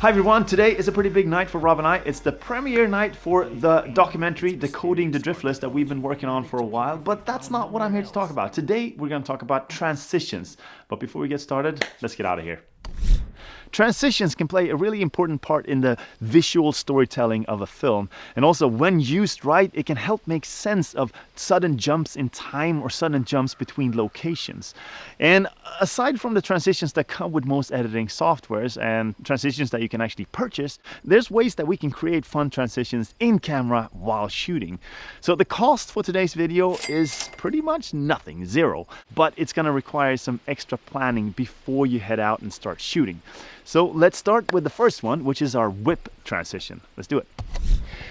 Hi everyone, today is a pretty big night for Rob and I. It's the premiere night for the documentary Decoding the Drift List that we've been working on for a while, but that's not what I'm here to talk about. Today we're going to talk about transitions. But before we get started, let's get out of here. Transitions can play a really important part in the visual storytelling of a film. And also when used right, it can help make sense of sudden jumps in time or sudden jumps between locations. And aside from the transitions that come with most editing softwares and transitions that you can actually purchase, there's ways that we can create fun transitions in camera while shooting. So the cost for today's video is pretty much nothing, zero, but it's gonna require some extra planning before you head out and start shooting. So let's start with the first one, which is our whip transition. Let's do it.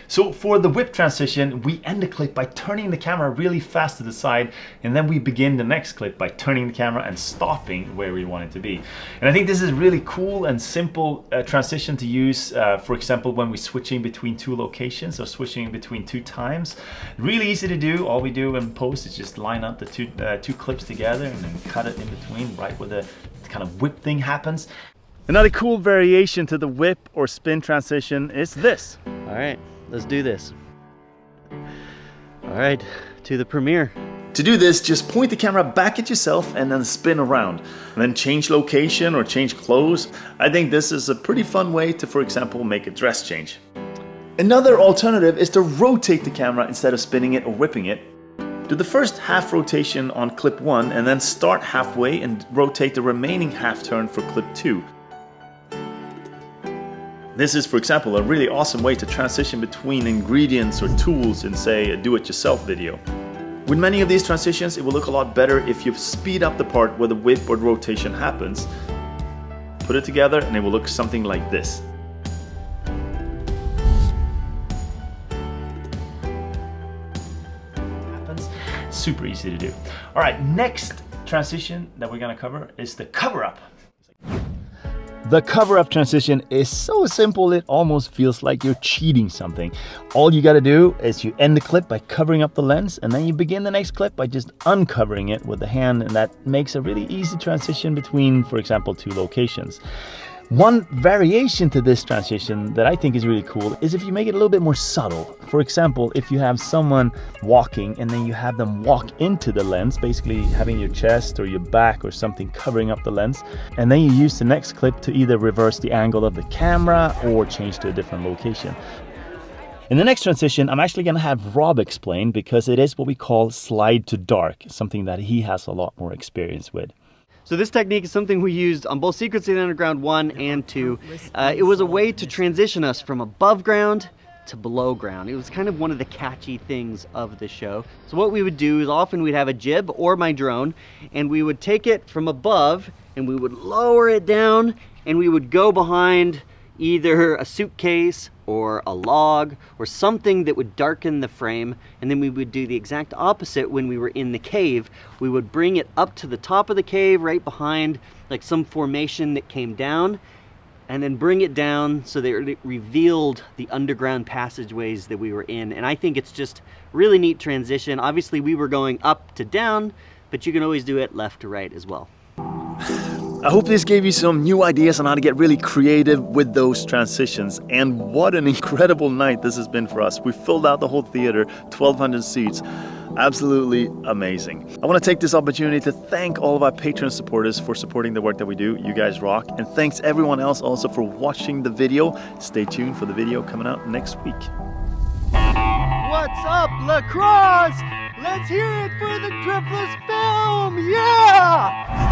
So for the whip transition, we end the clip by turning the camera really fast to the side, and then we begin the next clip by turning the camera and stopping where we want it to be. And I think this is really cool and simple transition to use, for example, when we're switching between two locations or switching between two times. Really easy to do. All we do in post is just line up the two clips together and then cut it in between right where the kind of whip thing happens. Another cool variation to the whip or spin transition is this. All right, let's do this. All right, to the premiere. To do this, just point the camera back at yourself and then spin around. And then change location or change clothes. I think this is a pretty fun way to, for example, make a dress change. Another alternative is to rotate the camera instead of spinning it or whipping it. Do the first half rotation on clip 1 and then start halfway and rotate the remaining half turn for clip 2. This is, for example, a really awesome way to transition between ingredients or tools in, say, a do-it-yourself video. With many of these transitions, it will look a lot better if you speed up the part where the whip or rotation happens. Put it together and it will look something like this. Super easy to do. All right, next transition that we're gonna cover is the cover-up. The cover-up transition is so simple it almost feels like you're cheating something. All you gotta do is you end the clip by covering up the lens, and then you begin the next clip by just uncovering it with the hand, and that makes a really easy transition between, for example, two locations. One variation to this transition that I think is really cool is if you make it a little bit more subtle. For example, if you have someone walking and then you have them walk into the lens, basically having your chest or your back or something covering up the lens, and then you use the next clip to either reverse the angle of the camera or change to a different location. In the next transition, I'm actually going to have Rob explain because it is what we call slide to dark, something that he has a lot more experience with. So this technique is something we used on both Secrets of the Underground 1 and 2. It was a way to transition us from above ground to below ground. It was kind of one of the catchy things of the show. So what we would do is often we'd have a jib or my drone, and we would take it from above and we would lower it down, and we would go behind either a suitcase or a log or something that would darken the frame, and then we would do the exact opposite when we were in the cave. We would bring it up to the top of the cave right behind like some formation that came down, and then bring it down so that it revealed the underground passageways that we were in. And I think it's just really neat transition. Obviously we were going up to down, but you can always do it left to right as well. I hope this gave you some new ideas on how to get really creative with those transitions. And what an incredible night this has been for us. We filled out the whole theater, 1,200 seats. Absolutely amazing. I want to take this opportunity to thank all of our Patreon supporters for supporting the work that we do. You guys rock. And thanks everyone else also for watching the video. Stay tuned for the video coming out next week. What's up, lacrosse? Let's hear it for the Driftless film, yeah!